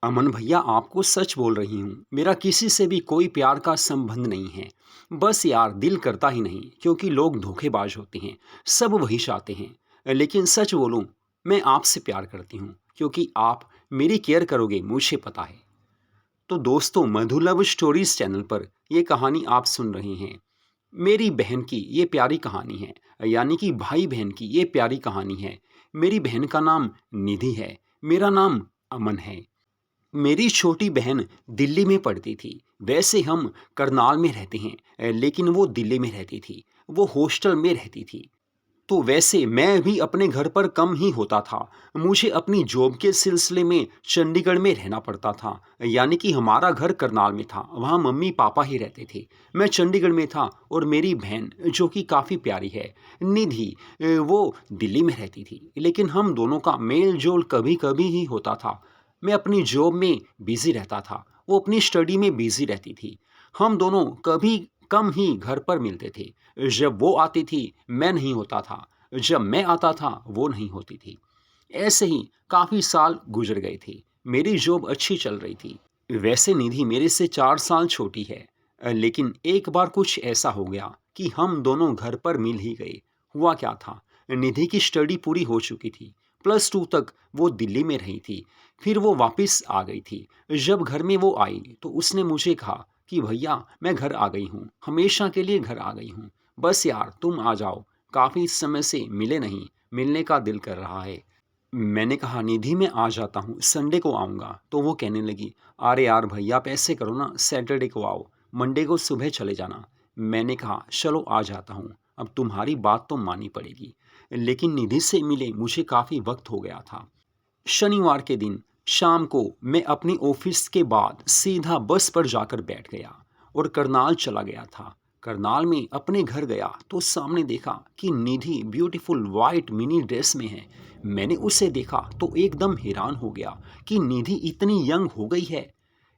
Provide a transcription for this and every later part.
अमन भैया आपको सच बोल रही हूँ, मेरा किसी से भी कोई प्यार का संबंध नहीं है। बस यार दिल करता ही नहीं क्योंकि लोग धोखेबाज होते हैं, सब वही चाहते हैं। लेकिन सच बोलूँ, मैं आपसे प्यार करती हूँ क्योंकि आप मेरी केयर करोगे मुझे पता है। तो दोस्तों मधु लव स्टोरीज चैनल पर ये कहानी आप सुन रहे हैं। मेरी बहन की ये प्यारी कहानी है, यानी कि भाई बहन की ये प्यारी कहानी है। मेरी बहन का नाम निधि है, मेरा नाम अमन है। मेरी छोटी बहन दिल्ली में पढ़ती थी। वैसे हम करनाल में रहते हैं, लेकिन वो दिल्ली में रहती थी। वो हॉस्टल में रहती थी। तो वैसे मैं भी अपने घर पर कम ही होता था। मुझे अपनी जॉब के सिलसिले में चंडीगढ़ में रहना पड़ता था, यानी कि हमारा घर करनाल में था, वहाँ मम्मी पापा ही रहते थे। मैं चंडीगढ़ में था और मेरी बहन जो कि काफ़ी प्यारी है, निधि, वो दिल्ली में रहती थी। लेकिन हम दोनों का मेल जोल कभी कभी ही होता था। मैं अपनी जॉब में बिजी रहता था, वो अपनी स्टडी में बिजी रहती थी। हम दोनों कभी कम ही घर पर मिलते थे। जब वो आती थी मैं नहीं होता था, जब मैं आता था वो नहीं होती थी। ऐसे ही काफ़ी साल गुजर गए थे। मेरी जॉब अच्छी चल रही थी। वैसे निधि मेरे से 4 साल छोटी है। लेकिन एक बार कुछ ऐसा हो गया कि हम दोनों घर पर मिल ही गए। हुआ क्या था, निधि की स्टडी पूरी हो चुकी थी। +2 तक वो दिल्ली में रही थी। फिर वो वापस आ गई थी। जब घर में वो आई तो उसने मुझे कहा कि भैया मैं घर आ गई हूँ, हमेशा के लिए घर आ गई हूँ। बस यार तुम आ जाओ, काफ़ी समय से मिले नहीं, मिलने का दिल कर रहा है। मैंने कहा निधि मैं आ जाता हूँ, संडे को आऊँगा। तो वो कहने लगी, अरे यार भैया आप ऐसे करो ना, सैटरडे को आओ, मंडे को सुबह चले जाना। मैंने कहा चलो आ जाता हूँ, अब तुम्हारी बात तो माननी पड़ेगी। लेकिन निधि से मिले मुझे काफ़ी वक्त हो गया था। शनिवार के दिन शाम को मैं अपनी ऑफिस के बाद सीधा बस पर जाकर बैठ गया और करनाल चला गया था। करनाल में अपने घर गया तो सामने देखा कि निधि ब्यूटीफुल वाइट मिनी ड्रेस में है। मैंने उसे देखा तो एकदम हैरान हो गया कि निधि इतनी यंग हो गई है।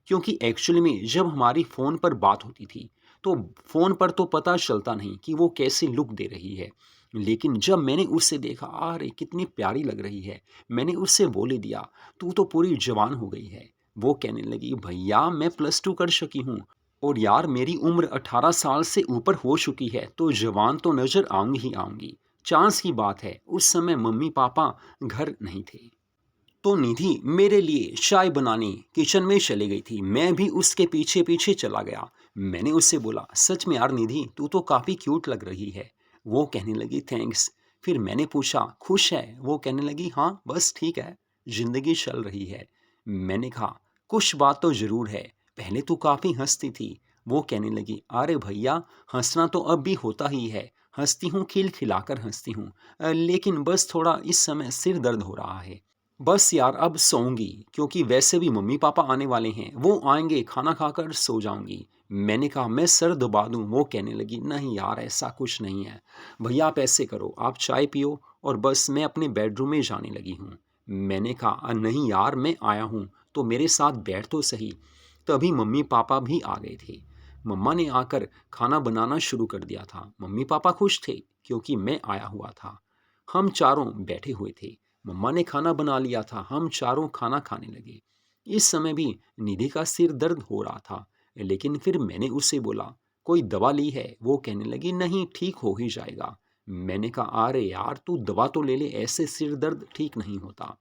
क्योंकि एक्चुअली में जब हमारी फ़ोन पर बात होती थी तो फ़ोन पर तो पता चलता नहीं कि वो कैसी लुक दे रही है। लेकिन जब मैंने उसे देखा, अरे कितनी प्यारी लग रही है, मैंने उससे बोल ही दिया, तू तो पूरी जवान हो गई है। वो कहने लगी, भैया मैं +2 कर चुकी हूँ और यार मेरी उम्र 18 साल से ऊपर हो चुकी है तो जवान तो नज़र आऊंगी ही आऊंगी। चांस की बात है उस समय मम्मी पापा घर नहीं थे। तो निधि मेरे लिए चाय बनाने किचन में चली गई थी। मैं भी उसके पीछे पीछे चला गया। मैंने उससे बोला, सच में यार निधि तू तो काफ़ी क्यूट लग रही है। वो कहने लगी थैंक्स। फिर मैंने पूछा खुश है? वो कहने लगी हाँ बस ठीक है, जिंदगी चल रही है। मैंने कहा कुछ बात तो ज़रूर है, पहले तो काफ़ी हंसती थी। वो कहने लगी, अरे भैया हंसना तो अब भी होता ही है, हंसती हूँ खिल खिलाकर हंसती हूँ। लेकिन बस थोड़ा इस समय सिर दर्द हो रहा है। बस यार अब सोऊंगी क्योंकि वैसे भी मम्मी पापा आने वाले हैं, वो आएंगे खाना खाकर सो जाऊंगी। मैंने कहा मैं सर दबा दूं? वो कहने लगी नहीं यार ऐसा कुछ नहीं है, भैया आप ऐसे करो आप चाय पियो और बस मैं अपने बेडरूम में जाने लगी हूँ। मैंने कहा नहीं यार मैं आया हूँ तो मेरे साथ बैठ तो सही। तभी मम्मी पापा भी आ गए थे। मम्मा ने आकर खाना बनाना शुरू कर दिया था। मम्मी पापा खुश थे क्योंकि मैं आया हुआ था। हम चारों बैठे हुए थे। मम्मा ने खाना बना लिया था, हम चारों खाना खाने लगे। इस समय भी निधि का सिर दर्द हो रहा था। लेकिन फिर मैंने उससे बोला कोई दवा ली है? वो कहने लगी नहीं ठीक हो ही जाएगा। मैंने कहा अरे यार तू दवा तो ले ले, ऐसे सिर दर्द ठीक नहीं होता।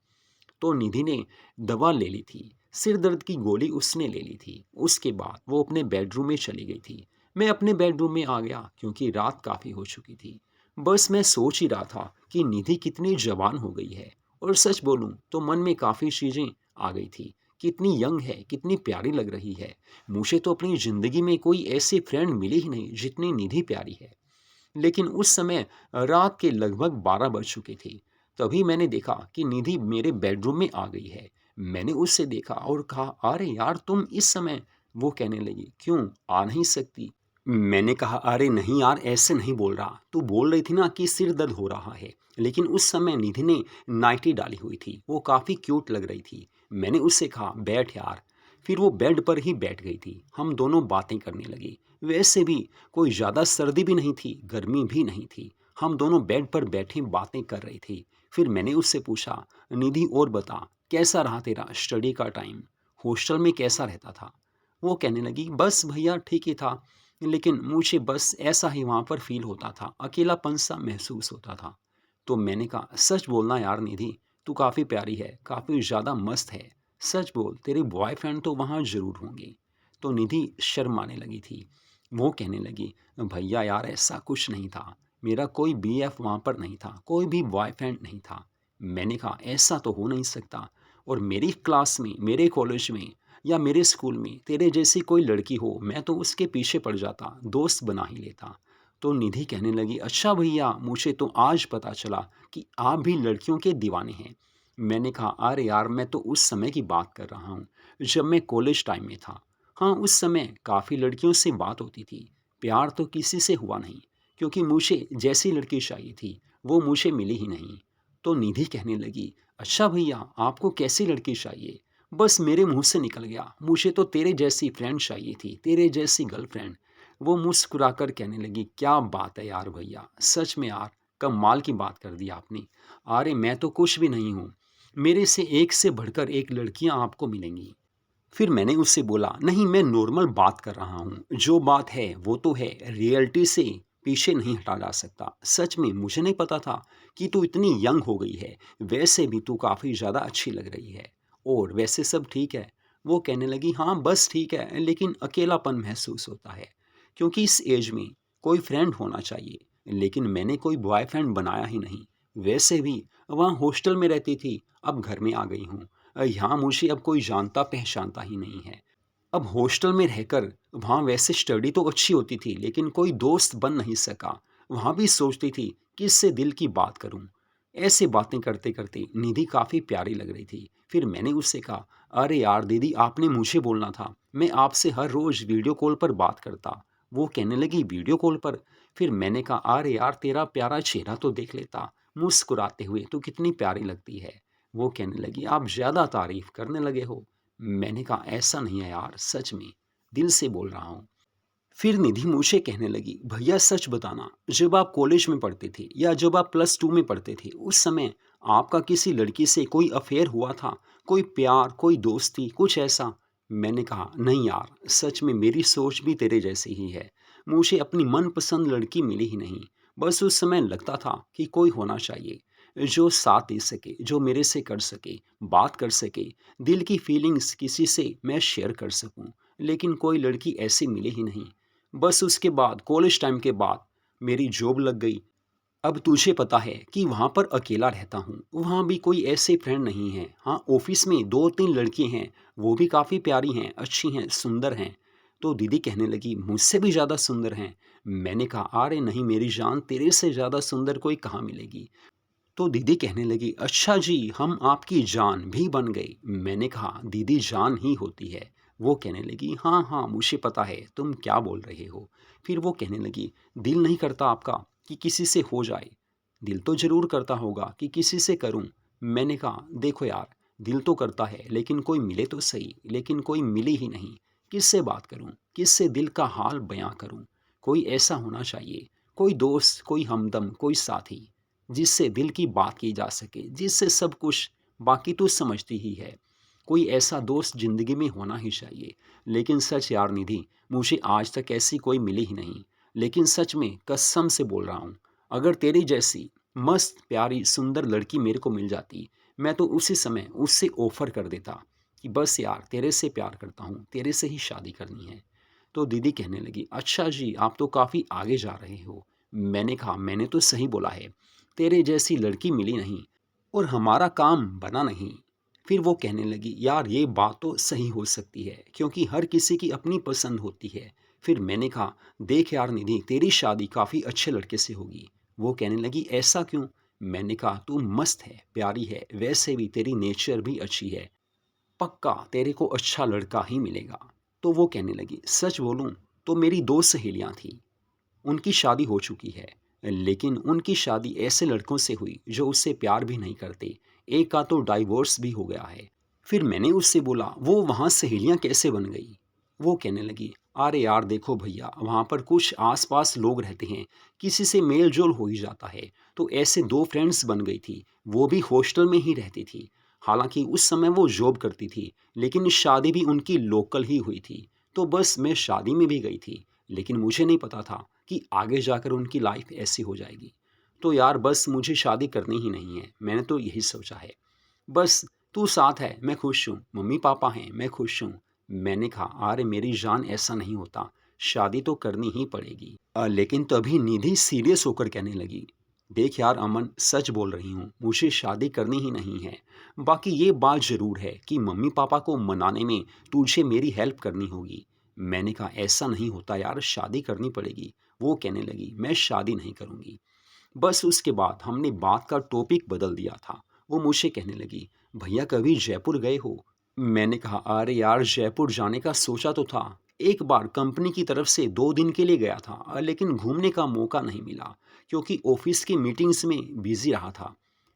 तो निधि ने दवा ले ली थी, सिर दर्द की गोली उसने ले ली थी। उसके बाद वो अपने बेडरूम में चली गई थी। मैं अपने बेडरूम में आ गया क्योंकि रात काफ़ी हो चुकी थी। बस मैं सोच ही रहा था कि निधि कितनी जवान हो गई है। और सच बोलूं तो मन में काफ़ी चीज़ें आ गई थी। कितनी यंग है, कितनी प्यारी लग रही है। मुझे तो अपनी ज़िंदगी में कोई ऐसी फ्रेंड मिली ही नहीं जितनी निधि प्यारी है। लेकिन उस समय रात के लगभग 12 बज चुके थे। तभी मैंने देखा कि निधि मेरे बेडरूम में आ गई है। मैंने उससे देखा और कहा अरे यार तुम इस समय? वो कहने लगी क्यों आ नहीं सकती? मैंने कहा अरे नहीं यार ऐसे नहीं बोल रहा, तू बोल रही थी ना कि सिर दर्द हो रहा है। लेकिन उस समय निधि ने नाइटी डाली हुई थी, वो काफ़ी क्यूट लग रही थी। मैंने उससे कहा बैठ यार। फिर वो बेड पर ही बैठ गई थी। हम दोनों बातें करने लगे। वैसे भी कोई ज़्यादा सर्दी भी नहीं थी, गर्मी भी नहीं थी। हम दोनों बेड पर बैठे बातें कर रहे थे। फिर मैंने उससे पूछा निधि और बता कैसा रहा तेरा स्टडी का टाइम? हॉस्टल में कैसा रहता था? वो कहने लगी, बस भैया ठीक ही था, लेकिन मुझे बस ऐसा ही वहाँ पर फ़ील होता था, अकेलापन-सा महसूस होता था। तो मैंने कहा, सच बोलना यार निधि, तू काफ़ी प्यारी है, काफ़ी ज़्यादा मस्त है। सच बोल, तेरे बॉयफ्रेंड तो वहाँ ज़रूर होंगे। तो निधि शर्माने लगी थी। वो कहने लगी, भैया यार ऐसा कुछ नहीं था। मेरा कोई बीएफ वहाँ पर नहीं था, कोई भी बॉयफ्रेंड नहीं था। मैंने कहा, ऐसा तो हो नहीं सकता, और मेरी क्लास में, मेरे कॉलेज में या मेरे स्कूल में तेरे जैसी कोई लड़की हो, मैं तो उसके पीछे पड़ जाता, दोस्त बना ही लेता। तो निधि कहने लगी, अच्छा भैया, मुझे तो आज पता चला कि आप भी लड़कियों के दीवाने हैं। मैंने कहा, अरे यार, मैं तो उस समय की बात कर रहा हूँ जब मैं कॉलेज टाइम में था। हाँ, उस समय काफ़ी लड़कियों से बात होती थी। प्यार तो किसी से हुआ नहीं, क्योंकि मुझे जैसी लड़की चाहिए थी वो मुझे मिली ही नहीं। तो निधि कहने लगी, अच्छा भैया, आपको कैसी लड़की चाहिए? बस मेरे मुंह से निकल गया, मुझे तो तेरे जैसी फ्रेंड चाहिए थी, तेरे जैसी गर्लफ्रेंड। वो मुस्कुराकर कहने लगी, क्या बात है यार भैया, सच में यार, कमाल की बात कर दी आपने। अरे मैं तो कुछ भी नहीं हूँ, मेरे से बढ़कर एक लड़कियाँ आपको मिलेंगी। फिर मैंने उससे बोला, नहीं, मैं नॉर्मल बात कर रहा हूँ, जो बात है वो तो है, रियलिटी से पीछे नहीं हटा जा सकता। सच में मुझे नहीं पता था कि तू इतनी यंग हो गई है, वैसे भी तू काफ़ी ज़्यादा अच्छी लग रही है, और वैसे सब ठीक है। वो कहने लगी, हाँ बस ठीक है, लेकिन अकेलापन महसूस होता है, क्योंकि इस एज में कोई फ्रेंड होना चाहिए, लेकिन मैंने कोई बॉयफ्रेंड बनाया ही नहीं। वैसे भी वहाँ हॉस्टल में रहती थी, अब घर में आ गई हूँ। यहाँ मुझे अब कोई जानता पहचानता ही नहीं है। अब हॉस्टल में रहकर वहाँ वैसे स्टडी तो अच्छी होती थी, लेकिन कोई दोस्त बन नहीं सका। वहाँ भी सोचती थी किससे दिल की बात करूँ। ऐसे बातें करते करते निधि काफ़ी प्यारी लग रही थी। फिर मैंने उससे कहा, अरे यार दीदी, आपने मुझे बोलना था, मैं आपसे हर रोज़ वीडियो कॉल पर बात करता। वो कहने लगी, वीडियो कॉल पर? फिर मैंने कहा, अरे यार, तेरा प्यारा चेहरा तो देख लेता मुस्कुराते हुए, तू कितनी प्यारी लगती है। वो कहने लगी, आप ज़्यादा तारीफ करने लगे हो। मैंने कहा, ऐसा नहीं है यार, सच में दिल से बोल रहा हूँ। फिर निधि मुझे कहने लगी, भैया सच बताना, जब आप कॉलेज में पढ़ते थे या जब आप +2 में पढ़ते थे, उस समय आपका किसी लड़की से कोई अफेयर हुआ था? कोई प्यार, कोई दोस्ती, कुछ ऐसा? मैंने कहा, नहीं यार, सच में मेरी सोच भी तेरे जैसी ही है। मुझे अपनी मनपसंद लड़की मिली ही नहीं। बस उस समय लगता था कि कोई होना चाहिए जो साथ दे सके, जो मेरे से कर सके, बात कर सके, दिल की फीलिंग्स किसी से मैं शेयर कर सकूं। लेकिन कोई लड़की ऐसी मिली ही नहीं। बस उसके बाद, कॉलेज टाइम के बाद, मेरी जॉब लग गई। अब तुझे पता है कि वहाँ पर अकेला रहता हूँ, वहाँ भी कोई ऐसे फ्रेंड नहीं है। हाँ, ऑफिस में 2-3 लड़कियाँ हैं, वो भी काफ़ी प्यारी हैं, अच्छी हैं, सुंदर हैं। तो दीदी कहने लगी, मुझसे भी ज़्यादा सुंदर हैं। मैंने कहा, अरे नहीं मेरी जान, तेरे से ज़्यादा सुंदर कोई कहाँ मिलेगी। तो दीदी कहने लगी, अच्छा जी, हम आपकी जान भी बन गई। मैंने कहा, दीदी जान ही होती है। वो कहने लगी, हाँ हाँ, मुझे पता है तुम क्या बोल रहे हो। फिर वो कहने लगी, दिल नहीं करता आपका कि किसी से हो जाए? दिल तो ज़रूर करता होगा कि किसी से करूं। मैंने कहा, देखो यार, दिल तो करता है, लेकिन कोई मिले तो सही, लेकिन कोई मिले ही नहीं। किससे बात करूं, किससे दिल का हाल बयां करूं? कोई ऐसा होना चाहिए, कोई दोस्त, कोई हमदम, कोई साथी, जिससे दिल की बात की जा सके, जिससे सब कुछ, बाकी तो समझती ही है। कोई ऐसा दोस्त ज़िंदगी में होना ही चाहिए। लेकिन सच यार निधि, मुझे आज तक ऐसी कोई मिली ही नहीं। लेकिन सच में कसम से बोल रहा हूँ, अगर तेरी जैसी मस्त, प्यारी, सुंदर लड़की मेरे को मिल जाती, मैं तो उसी समय उससे ऑफ़र कर देता कि बस यार, तेरे से प्यार करता हूँ, तेरे से ही शादी करनी है। तो दीदी कहने लगी, अच्छा जी, आप तो काफ़ी आगे जा रहे हो। मैंने कहा, मैंने तो सही बोला है, तेरे जैसी लड़की मिली नहीं और हमारा काम बना नहीं। फिर वो कहने लगी, यार ये बात तो सही हो सकती है, क्योंकि हर किसी की अपनी पसंद होती है। फिर मैंने कहा, देख यार निधि, तेरी शादी काफ़ी अच्छे लड़के से होगी। वो कहने लगी, ऐसा क्यों? मैंने कहा, तू मस्त है, प्यारी है, वैसे भी तेरी नेचर भी अच्छी है, पक्का तेरे को अच्छा लड़का ही मिलेगा। तो वो कहने लगी, सच बोलूं तो मेरी 2 सहेलियां थी, उनकी शादी हो चुकी है, लेकिन उनकी शादी ऐसे लड़कों से हुई जो उससे प्यार भी नहीं करते। एक का तो डाइवोर्स भी हो गया है। फिर मैंने उससे बोला, वो वहाँ सहेलियाँ कैसे बन गई? वो कहने लगी, अरे यार देखो भैया, वहाँ पर कुछ आस-पास लोग रहते हैं, किसी से मेल-जोल हो ही जाता है। तो ऐसे 2 फ्रेंड्स बन गई थी, वो भी हॉस्टल में ही रहती थी। हालांकि उस समय वो जॉब करती थी, लेकिन शादी भी उनकी लोकल ही हुई थी। तो बस मैं शादी में भी गई थी, लेकिन मुझे नहीं पता था कि आगे जाकर उनकी लाइफ ऐसी हो जाएगी। तो यार बस मुझे शादी करनी ही नहीं है, मैंने तो यही सोचा है। बस तू साथ है, मैं खुश हूँ, मम्मी पापा हैं, मैं खुश हूँ। मैंने कहा, अरे मेरी जान ऐसा नहीं होता, शादी तो करनी ही पड़ेगी। लेकिन तभी निधि सीरियस होकर कहने लगी, देख यार अमन, सच बोल रही हूँ, मुझे शादी करनी ही नहीं है। बाकी ये बात ज़रूर है कि मम्मी पापा को मनाने में तुझे मेरी हेल्प करनी होगी। मैंने कहा, ऐसा नहीं होता यार, शादी करनी पड़ेगी। वो कहने लगी, मैं शादी नहीं करूँगी। बस उसके बाद हमने बात का टॉपिक बदल दिया था। वो मुझसे कहने लगी, भैया कभी जयपुर गए हो? मैंने कहा, अरे यार जयपुर जाने का सोचा तो था। एक बार कंपनी की तरफ से 2 दिन के लिए गया था, लेकिन घूमने का मौका नहीं मिला क्योंकि ऑफिस की मीटिंग्स में बिजी रहा था।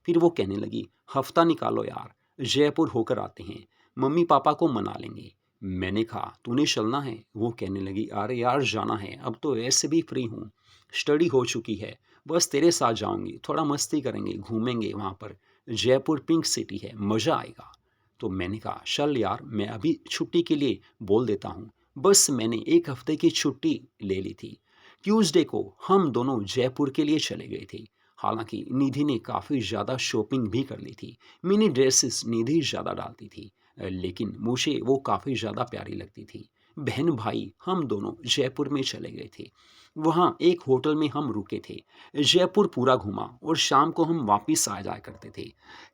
फिर वो कहने लगी, हफ्ता निकालो यार, जयपुर होकर आते हैं, मम्मी पापा को मना लेंगे। मैंने कहा, तूने चलना है? वो कहने लगी, अरे यार जाना है, अब तो वैसे भी फ्री हूँ, स्टडी हो चुकी है, बस तेरे साथ जाऊंगी, थोड़ा मस्ती करेंगे, घूमेंगे वहाँ पर। जयपुर पिंक सिटी है, मज़ा आएगा। तो मैंने कहा, चल यार, मैं अभी छुट्टी के लिए बोल देता हूँ। बस मैंने 1 हफ्ते की छुट्टी ले ली थी। ट्यूसडे को हम दोनों जयपुर के लिए चले गए थे। हालांकि निधि ने काफ़ी ज़्यादा शॉपिंग भी कर ली थी। मिनी ड्रेसेस निधि ज़्यादा डालती थी, लेकिन मुझे वो काफ़ी ज़्यादा प्यारी लगती थी। बहन भाई हम दोनों जयपुर में चले गए थे। वहाँ एक होटल में हम रुके थे। जयपुर पूरा घूमा और शाम को हम वापस आ जाया करते थे।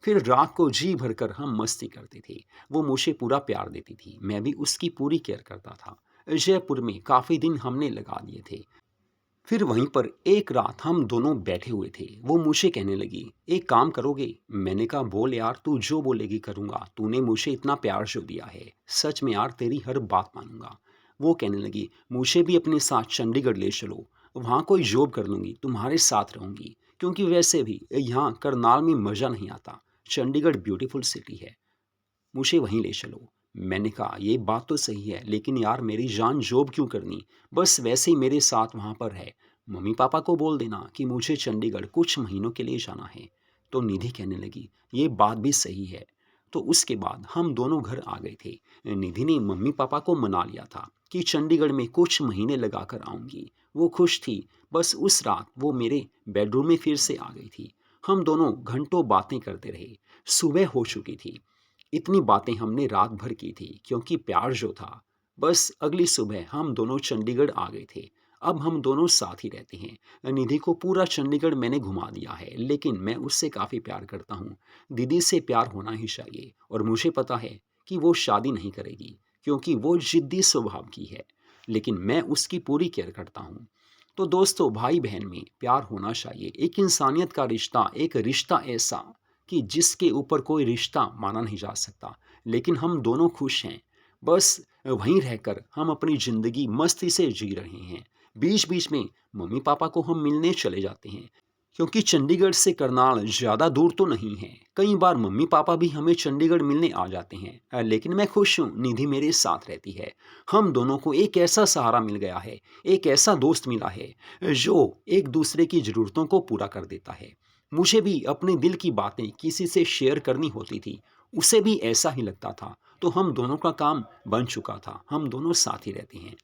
फिर रात को जी भरकर हम मस्ती करते थे। वो मुझे पूरा प्यार देती थी, मैं भी उसकी पूरी केयर करता था। जयपुर में काफ़ी दिन हमने लगा दिए थे। फिर वहीं पर एक रात हम दोनों बैठे हुए थे। वो मुझे कहने लगी, एक काम करोगे? मैंने कहा, बोल यार, तू जो बोलेगी करूँगा, तूने मुझे इतना प्यार जो दिया है, सच में यार तेरी हर बात मानूंगा। वो कहने लगी, मुझे भी अपने साथ चंडीगढ़ ले चलो, वहाँ कोई जॉब कर लूँगी, तुम्हारे साथ रहूँगी, क्योंकि वैसे भी यहाँ करनाल में मज़ा नहीं आता, चंडीगढ़ ब्यूटीफुल सिटी है, मुझे वहीं ले चलो। मैंने कहा, ये बात तो सही है, लेकिन यार मेरी जान जॉब क्यों करनी, बस वैसे ही मेरे साथ वहाँ पर है, मम्मी पापा को बोल देना कि मुझे चंडीगढ़ कुछ महीनों के लिए जाना है। तो निधि कहने लगी, ये बात भी सही है। तो उसके बाद हम दोनों घर आ गए थे। निधि ने मम्मी पापा को मना लिया था कि चंडीगढ़ में कुछ महीने लगा कर आऊँगी। वो खुश थी। बस उस रात वो मेरे बेडरूम में फिर से आ गई थी। हम दोनों घंटों बातें करते रहे। सुबह हो चुकी थी। इतनी बातें हमने रात भर की थी क्योंकि प्यार जो था। बस अगली सुबह हम दोनों चंडीगढ़ आ गए थे। अब हम दोनों साथ ही रहते हैं। निधि को पूरा चंडीगढ़ मैंने घुमा दिया है, लेकिन मैं उससे काफ़ी प्यार करता हूँ। दीदी से प्यार होना ही चाहिए और मुझे पता है कि वो शादी नहीं करेगी क्योंकि वो ज़िद्दी स्वभाव की है, लेकिन मैं उसकी पूरी केयर करता हूँ। तो दोस्तों, भाई बहन में प्यार होना चाहिए। एक इंसानियत का रिश्ता, एक रिश्ता ऐसा कि जिसके ऊपर कोई रिश्ता माना नहीं जा सकता। लेकिन हम दोनों खुश हैं। बस वहीं रहकर हम अपनी ज़िंदगी मस्ती से जी रहे हैं। बीच-बीच में मम्मी पापा को हम मिलने चले जाते हैं, क्योंकि चंडीगढ़ से करनाल ज़्यादा दूर तो नहीं है। कई बार मम्मी पापा भी हमें चंडीगढ़ मिलने आ जाते हैं। लेकिन मैं खुश हूँ, निधि मेरे साथ रहती है। हम दोनों को एक ऐसा सहारा मिल गया है, एक ऐसा दोस्त मिला है जो एक दूसरे की ज़रूरतों को पूरा कर देता है। मुझे भी अपने दिल की बातें किसी से शेयर करनी होती थी, उसे भी ऐसा ही लगता था। तो हम दोनों का काम बन चुका था, हम दोनों साथ ही रहते हैं।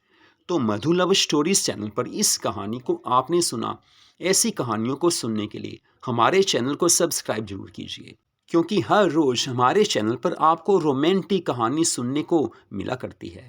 तो मधु लव स्टोरीज चैनल पर इस कहानी को आपने सुना। ऐसी कहानियों को सुनने के लिए हमारे चैनल को सब्सक्राइब जरूर कीजिए, क्योंकि हर रोज़ हमारे चैनल पर आपको रोमांटिक कहानी सुनने को मिला करती है।